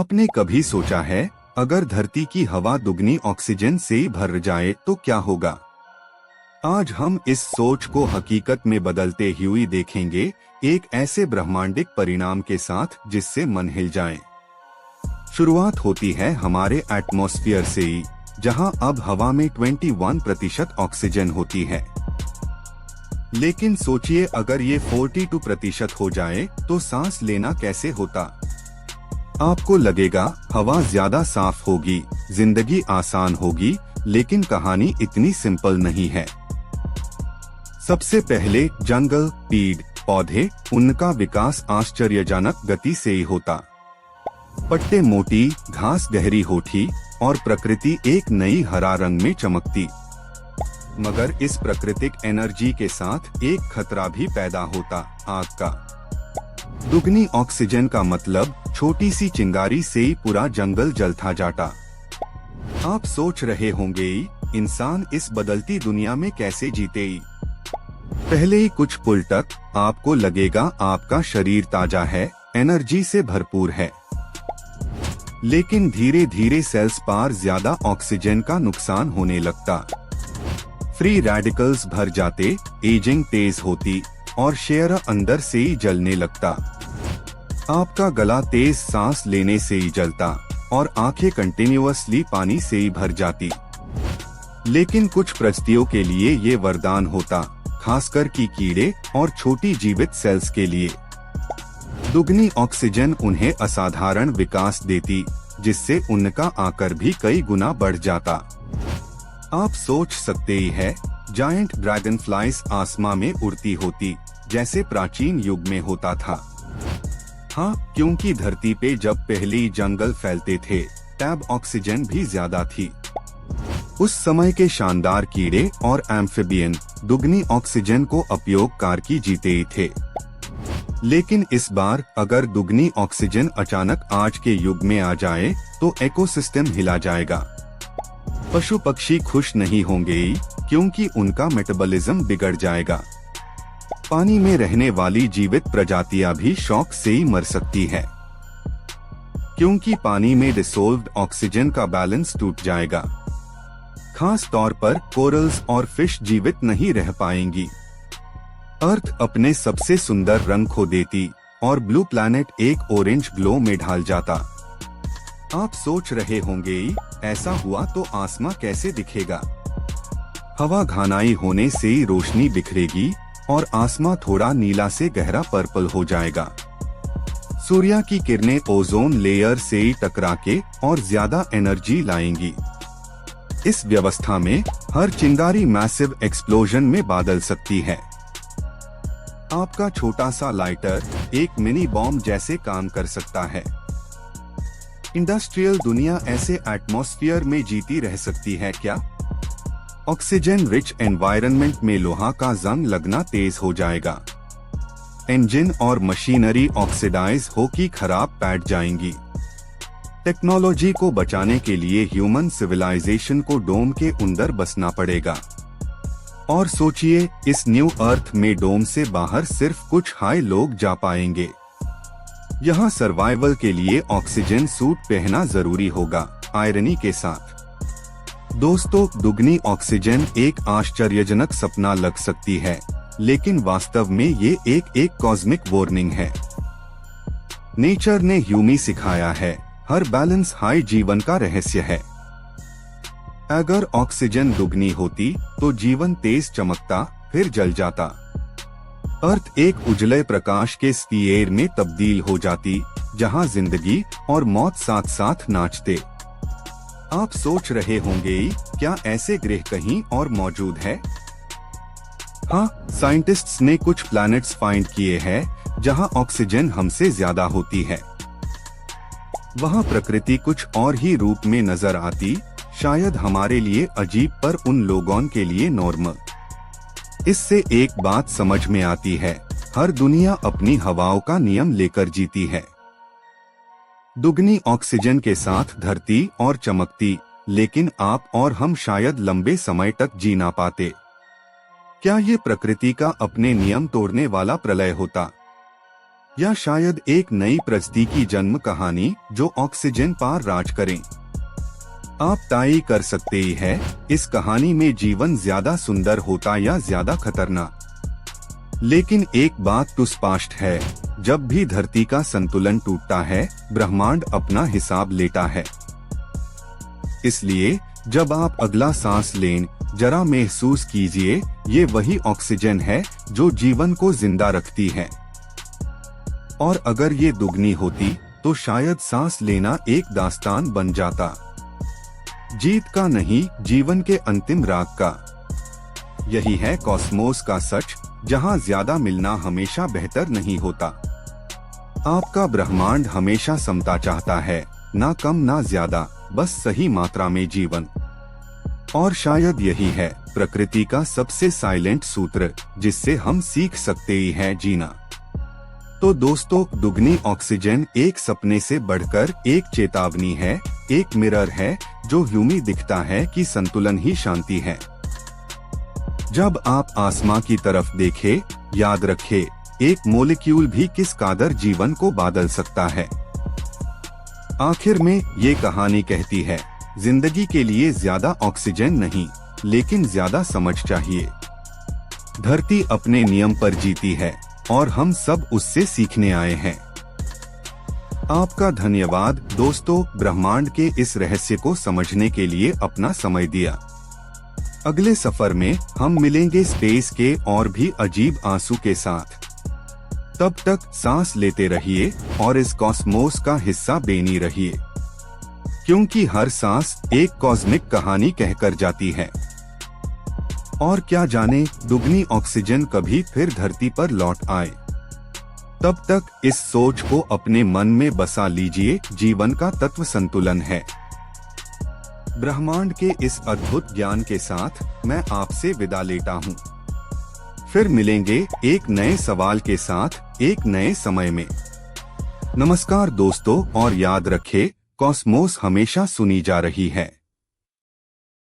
आपने कभी सोचा है, अगर धरती की हवा दुगनी ऑक्सीजन से ही भर जाए तो क्या होगा? आज हम इस सोच को हकीकत में बदलते हुए देखेंगे, एक ऐसे ब्रह्मांडिक परिणाम के साथ जिससे मन हिल जाए। शुरुआत होती है हमारे एटमॉस्फेयर से ही, जहां अब हवा में 21% ऑक्सीजन होती है। लेकिन सोचिए, अगर ये 42% हो जाए तो सांस लेना कैसे होता? आपको लगेगा हवा ज्यादा साफ होगी, जिंदगी आसान होगी, लेकिन कहानी इतनी सिंपल नहीं है। सबसे पहले जंगल, पेड़, पौधे, उनका विकास आश्चर्यजनक गति से ही होता। पत्ते मोटी, घास गहरी होती और प्रकृति एक नई हरा रंग में चमकती। मगर इस प्राकृतिक एनर्जी के साथ एक खतरा भी पैदा होता, आग का। दुगनी ऑक्सीजन का मतलब छोटी सी चिंगारी से ही पूरा जंगल जलता जाता। आप सोच रहे होंगे, इंसान इस बदलती दुनिया में कैसे जीते? पहले ही कुछ पल तक आपको लगेगा आपका शरीर ताजा है, एनर्जी से भरपूर है। लेकिन धीरे धीरे सेल्स पर ज्यादा ऑक्सीजन का नुकसान होने लगता। फ्री रेडिकल्स भर जाते, एजिंग तेज होती और शेयर अंदर से ही जलने लगता। आपका गला तेज सांस लेने से ही जलता और आंखें कंटिन्यूअसली पानी से ही भर जाती। लेकिन कुछ प्रजातियों के लिए ये वरदान होता, खासकर की कीड़े और छोटी जीवित सेल्स के लिए। दुगनी ऑक्सीजन उन्हें असाधारण विकास देती, जिससे उनका आकार भी कई गुना बढ़ जाता। आप सोच सकते ही है, जायंट ड्रैगन फ्लाइज आसमां में उड़ती होती, जैसे प्राचीन युग में होता था। हाँ, क्योंकि धरती पे जब पहले जंगल फैलते थे, तब ऑक्सीजन भी ज्यादा थी। उस समय के शानदार कीड़े और एम्फिबियन दुगनी ऑक्सीजन को उपयोग करके जीते ही थे। लेकिन इस बार अगर दुगनी ऑक्सीजन अचानक आज के युग में आ जाए तो इकोसिस्टम हिला जाएगा। पशु पक्षी खुश नहीं होंगे, क्योंकि उनका मेटाबॉलिज्म बिगड़ जाएगा। पानी में रहने वाली जीवित प्रजातियां भी शौक से ही मर सकती है, क्योंकि पानी में डिसोल्व्ड ऑक्सीजन का बैलेंस टूट जाएगा। खास तौर पर कोरल्स और फिश जीवित नहीं रह पाएंगी। अर्थ अपने सबसे सुंदर रंग खो देती और ब्लू प्लैनेट एक ऑरेंज ग्लो में ढल जाता। आप सोच रहे होंगे, ऐसा हुआ तो आसमां कैसे दिखेगा? हवा घनाई होने से ही रोशनी बिखरेगी और आसमां थोड़ा नीला से गहरा पर्पल हो जाएगा। सूर्य की किरणें ओजोन लेयर से ही टकरा के और ज्यादा एनर्जी लाएंगी। इस व्यवस्था में हर चिंगारी मैसिव एक्सप्लोजन में बदल सकती है। आपका छोटा सा लाइटर एक मिनी बॉम्ब जैसे काम कर सकता है। इंडस्ट्रियल दुनिया ऐसे एटमॉस्फेयर में जीती रह सकती है क्या? ऑक्सीजन रिच एनवायरनमेंट में लोहा का जंग लगना तेज हो जाएगा। इंजन और मशीनरी ऑक्सीडाइज होकर खराब बैठ जाएंगी। टेक्नोलॉजी को बचाने के लिए ह्यूमन सिविलाइजेशन को डोम के अंदर बसना पड़ेगा। और सोचिए, इस न्यू अर्थ में डोम से बाहर सिर्फ कुछ हाई लोग जा पाएंगे। यहाँ सर्वाइवल के लिए ऑक्सीजन सूट पहनना जरूरी होगा, आयरनी के साथ। दोस्तों, दुगनी ऑक्सीजन एक आश्चर्यजनक सपना लग सकती है, लेकिन वास्तव में ये एक कॉस्मिक वार्निंग है। नेचर ने ह्यूमी सिखाया है, हर बैलेंस हाई जीवन का रहस्य है। अगर ऑक्सीजन दुगनी होती तो जीवन तेज चमकता, फिर जल जाता। अर्थ एक उजले प्रकाश के स्फीयर में तब्दील हो जाती, जहां जिंदगी और मौत साथ साथ नाचते। आप सोच रहे होंगे, क्या ऐसे ग्रह कहीं और मौजूद है? हाँ, साइंटिस्ट्स ने कुछ प्लैनेट्स फाइंड किए हैं जहां ऑक्सीजन हमसे ज्यादा होती है। वहां प्रकृति कुछ और ही रूप में नजर आती, शायद हमारे लिए अजीब पर उन लोगों के लिए नॉर्मल। इससे एक बात समझ में आती है, हर दुनिया अपनी हवाओं का नियम लेकर जीती है। दुगनी ऑक्सीजन के साथ धरती और चमकती, लेकिन आप और हम शायद लंबे समय तक जी ना पाते। क्या ये प्रकृति का अपने नियम तोड़ने वाला प्रलय होता? या शायद एक नई प्रजाति की जन्म कहानी जो ऑक्सीजन पर राज करें। आप तय कर सकते ही है इस कहानी में जीवन ज्यादा सुंदर होता या ज्यादा खतरनाक। लेकिन एक बात तो स्पष्ट है, जब भी धरती का संतुलन टूटता है ब्रह्मांड अपना हिसाब लेता है। इसलिए जब आप अगला सांस लें जरा महसूस कीजिए, ये वही ऑक्सीजन है जो जीवन को जिंदा रखती है। और अगर ये दुगनी होती तो शायद सांस लेना एक दास्तान बन जाता, जीत का नहीं जीवन के अंतिम राग का। यही है कॉस्मोस का सच, जहां ज्यादा मिलना हमेशा बेहतर नहीं होता। आपका ब्रह्मांड हमेशा समता चाहता है, ना कम ना ज्यादा, बस सही मात्रा में जीवन। और शायद यही है प्रकृति का सबसे साइलेंट सूत्र, जिससे हम सीख सकते ही हैं जीना। तो दोस्तों, दुगनी ऑक्सीजन एक सपने से बढ़कर एक चेतावनी है, एक मिरर है जो यूं दिखता है कि संतुलन ही शांति है। जब आप आसमां की तरफ देखें, याद रखें एक मॉलिक्यूल भी किस कादर जीवन को बदल सकता है। आखिर में ये कहानी कहती है, जिंदगी के लिए ज्यादा ऑक्सीजन नहीं, लेकिन ज्यादा समझ चाहिए। धरती अपने नियम पर जीती है और हम सब उससे सीखने आए हैं। आपका धन्यवाद दोस्तों, ब्रह्मांड के इस रहस्य को समझने के लिए अपना समय दिया। अगले सफर में हम मिलेंगे स्पेस के और भी अजीब आंसू के साथ। तब तक सांस लेते रहिए और इस कॉस्मोस का हिस्सा बने रहिए, क्योंकि हर सांस एक कॉस्मिक कहानी कहकर जाती है। और क्या जाने दुगनी ऑक्सीजन कभी फिर धरती पर लौट आए। तब तक इस सोच को अपने मन में बसा लीजिए, जीवन का तत्व संतुलन है। ब्रह्मांड के इस अद्भुत ज्ञान के साथ मैं आपसे विदा लेता हूँ। फिर मिलेंगे एक नए सवाल के साथ एक नए समय में। नमस्कार दोस्तों, और याद रखें कॉस्मोस हमेशा सुनी जा रही है।